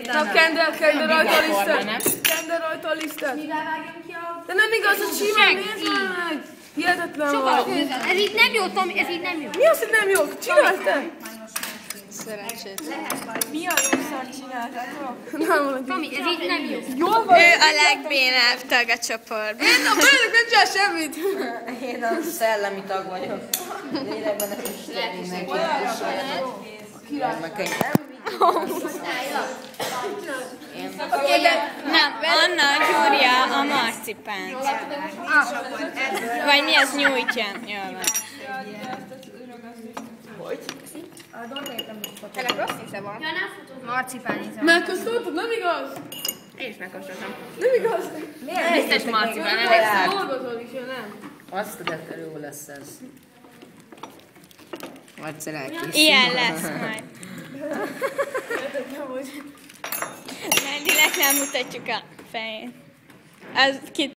Na, kender rajta a lisztet. Kender rajta a lisztet. De nem igaz, hogy simán, nézd meg! Hihetetlen vagy. Ez így nem jó, Tomi, ez így nem jó. Mi az, hogy nem jó? Csináld te! Szerencsét. Mi a jószor csináltatok? Tomi, ez így nem jó. Jól van? Ő a legbénább tag a csoportban. Én a bőrök nem csinál semmit! Én a szellemi tag vagyok. Lélekben nem is tudnék neki. Nem, Anna gyúrja a marcipánt. Vagy mi az nyújtja? Jól van. Ennek rossz íze van. Marcipán íze. Megkóstoltad? Nem igaz? Én is megkóstoltam. Nem igaz? Biztos marcipán. Dolgozol is, nem? Azt de jó lesz ez. Egyszer elkészül. Ilyen lesz majd. Mendinek nem mutatjuk a fejét. Az